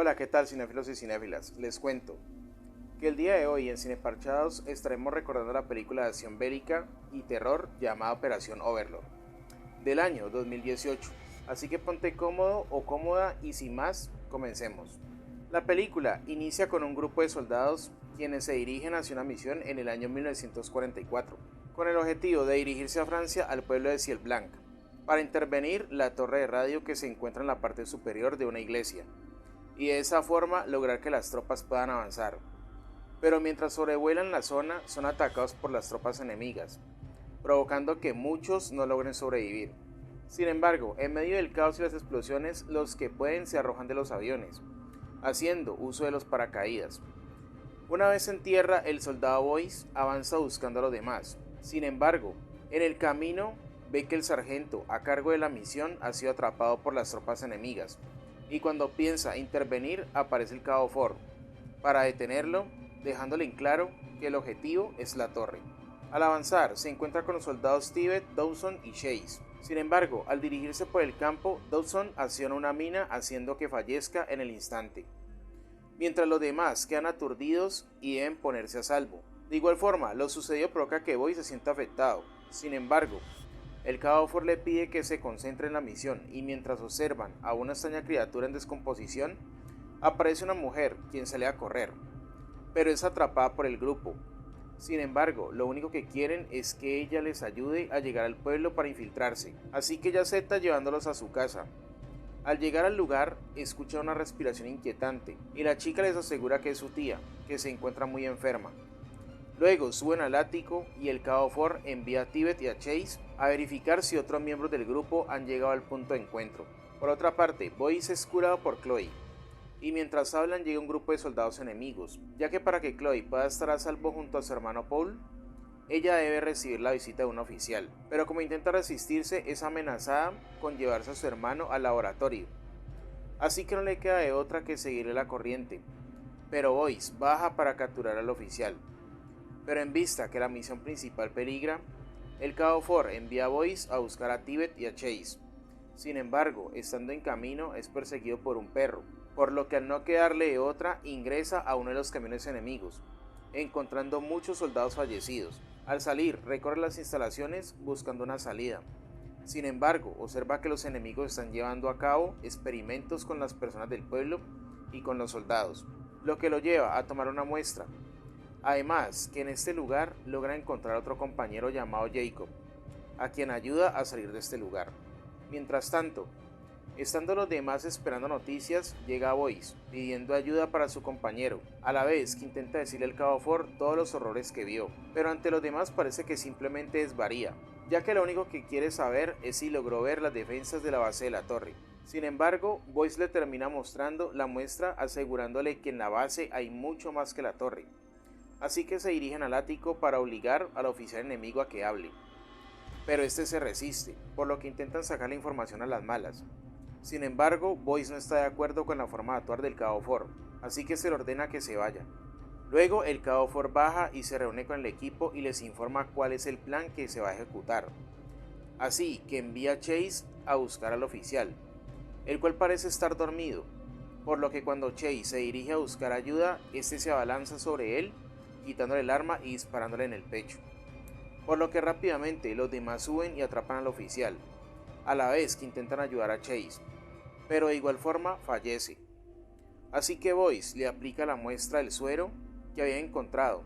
Hola, ¿qué tal cinéfilos y cinéfilas? Les cuento que el día de hoy en Cineparchados estaremos recordando la película de acción bélica y terror llamada Operación Overlord, del año 2018. Así que ponte cómodo o cómoda y sin más, comencemos. La película inicia con un grupo de soldados quienes se dirigen hacia una misión en el año 1944, con el objetivo de dirigirse a Francia al pueblo de Ciel Blanc, para intervenir la torre de radio que se encuentra en la parte superior de una iglesia, y de esa forma lograr que las tropas puedan avanzar. Pero mientras sobrevuelan la zona son atacados por las tropas enemigas, provocando que muchos no logren sobrevivir. Sin embargo, en medio del caos y las explosiones, los que pueden se arrojan de los aviones, haciendo uso de los paracaídas. Una vez en tierra, el soldado Boyce avanza buscando a los demás. Sin embargo, en el camino ve que el sargento a cargo de la misión ha sido atrapado por las tropas enemigas, y cuando piensa intervenir aparece el Cabo Ford para detenerlo, dejándole en claro que el objetivo es la torre. Al avanzar se encuentra con los soldados Tibbet, Dawson y Chase. Sin embargo, al dirigirse por el campo, Dawson acciona una mina haciendo que fallezca en el instante, mientras los demás quedan aturdidos y deben ponerse a salvo. De igual forma, lo sucedido provoca que Boy se sienta afectado. Sin embargo, el Cabo Ford le pide que se concentre en la misión y mientras observan a una extraña criatura en descomposición, aparece una mujer quien sale a correr, pero es atrapada por el grupo. Sin embargo, lo único que quieren es que ella les ayude a llegar al pueblo para infiltrarse, así que ella acepta llevándolos a su casa. Al llegar al lugar, escucha una respiración inquietante y la chica les asegura que es su tía, que se encuentra muy enferma. Luego suben al ático y el Cabo Ford envía a Tibbet y a Chase a verificar si otros miembros del grupo han llegado al punto de encuentro. Por otra parte, Boyce es curado por Chloe, y mientras hablan llega un grupo de soldados enemigos, ya que para que Chloe pueda estar a salvo junto a su hermano Paul, ella debe recibir la visita de un oficial, pero como intenta resistirse es amenazada con llevarse a su hermano al laboratorio, así que no le queda de otra que seguirle la corriente, pero Boyce baja para capturar al oficial. Pero en vista que la misión principal peligra, el Cabo Ford envía a Boyce a buscar a Tibbet y a Chase. Sin embargo, estando en camino es perseguido por un perro, por lo que al no quedarle de otra ingresa a uno de los camiones enemigos, encontrando muchos soldados fallecidos. Al salir recorre las instalaciones buscando una salida. Sin embargo, observa que los enemigos están llevando a cabo experimentos con las personas del pueblo y con los soldados, lo que lo lleva a tomar una muestra. Además, que en este lugar logra encontrar a otro compañero llamado Jacob, a quien ayuda a salir de este lugar. Mientras tanto, estando los demás esperando noticias, llega Boyce pidiendo ayuda para su compañero, a la vez que intenta decirle al Cabo Ford todos los horrores que vio, pero ante los demás parece que simplemente desvaría, ya que lo único que quiere saber es si logró ver las defensas de la base de la torre. Sin embargo, Boyce le termina mostrando la muestra asegurándole que en la base hay mucho más que la torre, así que se dirigen al ático para obligar al oficial enemigo a que hable. Pero este se resiste, por lo que intentan sacar la información a las malas. Sin embargo, Boyce no está de acuerdo con la forma de actuar del Cabo Ford, así que se le ordena que se vaya. Luego el Cabo Ford baja y se reúne con el equipo y les informa cuál es el plan que se va a ejecutar. Así que envía a Chase a buscar al oficial, el cual parece estar dormido, por lo que cuando Chase se dirige a buscar ayuda, este se abalanza sobre él, quitándole el arma y disparándole en el pecho, por lo que rápidamente los demás suben y atrapan al oficial, a la vez que intentan ayudar a Chase, pero de igual forma fallece. Así que Boyce le aplica la muestra del suero que había encontrado,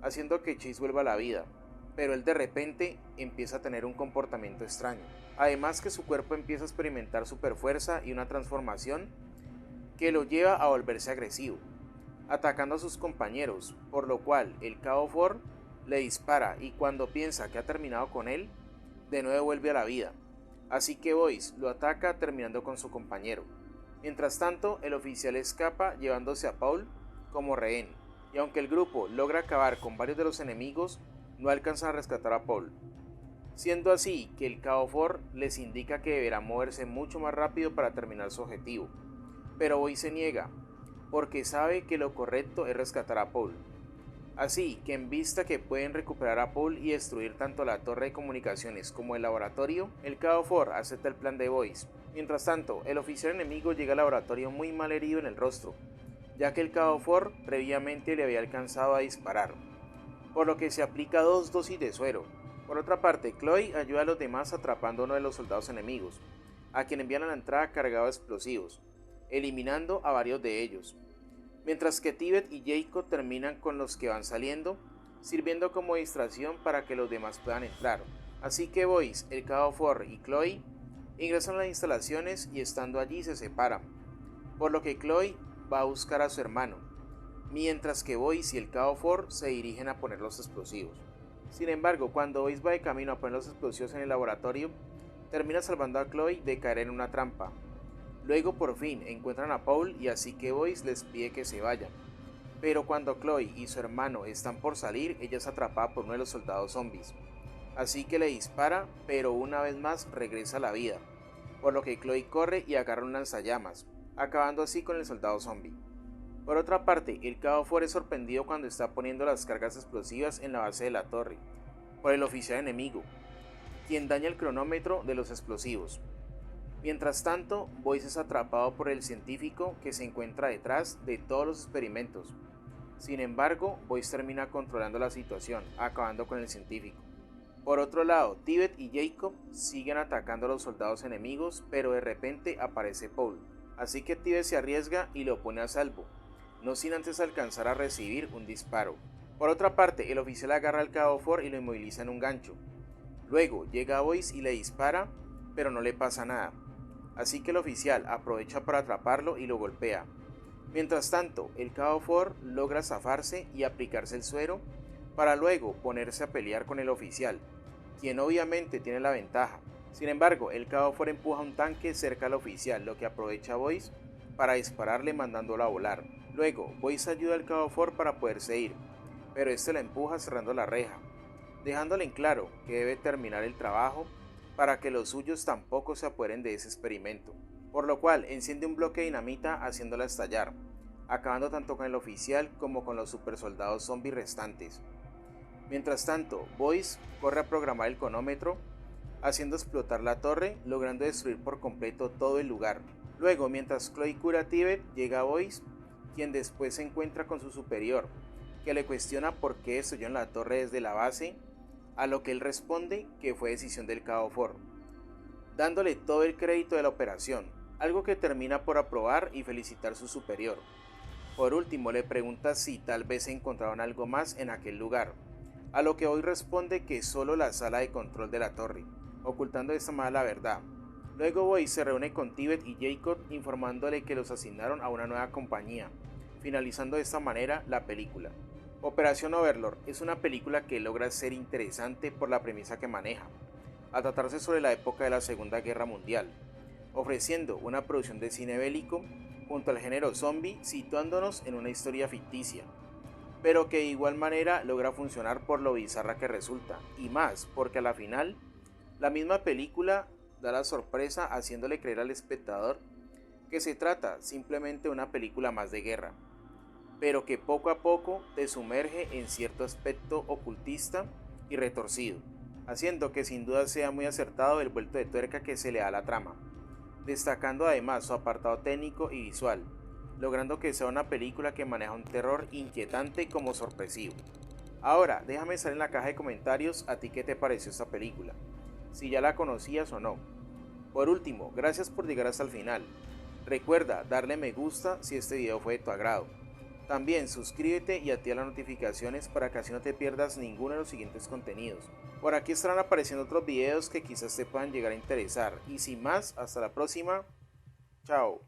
haciendo que Chase vuelva a la vida, pero él de repente empieza a tener un comportamiento extraño, además que su cuerpo empieza a experimentar superfuerza y una transformación que lo lleva a volverse agresivo, atacando a sus compañeros, por lo cual el Cabo Ford le dispara y cuando piensa que ha terminado con él, de nuevo vuelve a la vida. Así que Boyce lo ataca terminando con su compañero. Mientras tanto, el oficial escapa llevándose a Paul como rehén, y aunque el grupo logra acabar con varios de los enemigos, no alcanzan a rescatar a Paul. Siendo así que el Cabo Ford les indica que deberá moverse mucho más rápido para terminar su objetivo, pero Boyce se niega, porque sabe que lo correcto es rescatar a Paul. Así que en vista que pueden recuperar a Paul y destruir tanto la torre de comunicaciones como el laboratorio, el Cabo Ford acepta el plan de Boyce Mientras tanto, el oficial enemigo llega al laboratorio muy mal herido en el rostro, ya que el Cabo Ford previamente le había alcanzado a disparar, por lo que se aplica 2 dosis de suero. Por otra parte, Chloe ayuda a los demás atrapando a uno de los soldados enemigos, a quien envían a la entrada cargado de explosivos, eliminando a varios de ellos, mientras que Tibet y Jacob terminan con los que van saliendo, sirviendo como distracción para que los demás puedan entrar. Así que Boyce, el Cabo Ford y Chloe ingresan a las instalaciones y estando allí se separan, por lo que Chloe va a buscar a su hermano, mientras que Boyce y el Cabo Ford se dirigen a poner los explosivos. Sin embargo, cuando Boyce va de camino a poner los explosivos en el laboratorio, termina salvando a Chloe de caer en una trampa. Luego por fin encuentran a Paul y así que Boyce les pide que se vayan. Pero cuando Chloe y su hermano están por salir, ella es atrapada por uno de los soldados zombies. Así que le dispara, pero una vez más regresa a la vida, por lo que Chloe corre y agarra un lanzallamas, acabando así con el soldado zombie. Por otra parte, el Cabo Ford es sorprendido cuando está poniendo las cargas explosivas en la base de la torre, por el oficial enemigo, quien daña el cronómetro de los explosivos. Mientras tanto, Boyce es atrapado por el científico que se encuentra detrás de todos los experimentos. Sin embargo, Boyce termina controlando la situación, acabando con el científico. Por otro lado, Tibet y Jacob siguen atacando a los soldados enemigos, pero de repente aparece Paul. Así que Tibet se arriesga y lo pone a salvo, no sin antes alcanzar a recibir un disparo. Por otra parte, el oficial agarra al Cabo Ford y lo inmoviliza en un gancho. Luego llega Boyce y le dispara, pero no le pasa nada. Así que el oficial aprovecha para atraparlo y lo golpea. Mientras tanto, el Cabo Ford logra zafarse y aplicarse el suero para luego ponerse a pelear con el oficial, quien obviamente tiene la ventaja. Sin embargo, el Cabo Ford empuja un tanque cerca al oficial, lo que aprovecha Boyce para dispararle mandándolo a volar. Luego, Boyce ayuda al Cabo Ford para poderse ir, pero este la empuja cerrando la reja, dejándole en claro que debe terminar el trabajo para que los suyos tampoco se apoderen de ese experimento, por lo cual enciende un bloque de dinamita haciéndola estallar, acabando tanto con el oficial como con los supersoldados zombies restantes. Mientras tanto, Boyce corre a programar el cronómetro, haciendo explotar la torre, logrando destruir por completo todo el lugar. Luego, mientras Chloe cura a Tibet, llega Boyce, quien después se encuentra con su superior, que le cuestiona por qué destruyeron la torre desde la base, a lo que él responde que fue decisión del Cabo Ford, dándole todo el crédito de la operación, algo que termina por aprobar y felicitar a su superior. Por último, le pregunta si tal vez encontraron algo más en aquel lugar, a lo que hoy responde que solo la sala de control de la torre, ocultando de esta manera la verdad. Luego Boyce se reúne con Tibet y Jacob informándole que los asignaron a una nueva compañía, finalizando de esta manera la película. Operación Overlord es una película que logra ser interesante por la premisa que maneja, a tratarse sobre la época de la Segunda Guerra Mundial, ofreciendo una producción de cine bélico junto al género zombie, situándonos en una historia ficticia, pero que de igual manera logra funcionar por lo bizarra que resulta, y más porque a la final, la misma película da la sorpresa haciéndole creer al espectador que se trata simplemente de una película más de guerra, pero que poco a poco te sumerge en cierto aspecto ocultista y retorcido, haciendo que sin duda sea muy acertado el vuelto de tuerca que se le da a la trama, destacando además su apartado técnico y visual, logrando que sea una película que maneja un terror inquietante como sorpresivo. Ahora, déjame saber en la caja de comentarios a ti qué te pareció esta película, si ya la conocías o no. Por último, gracias por llegar hasta el final. Recuerda darle me gusta si este video fue de tu agrado. También suscríbete y activa las notificaciones para que así no te pierdas ninguno de los siguientes contenidos. Por aquí estarán apareciendo otros videos que quizás te puedan llegar a interesar. Y sin más, hasta la próxima. Chao.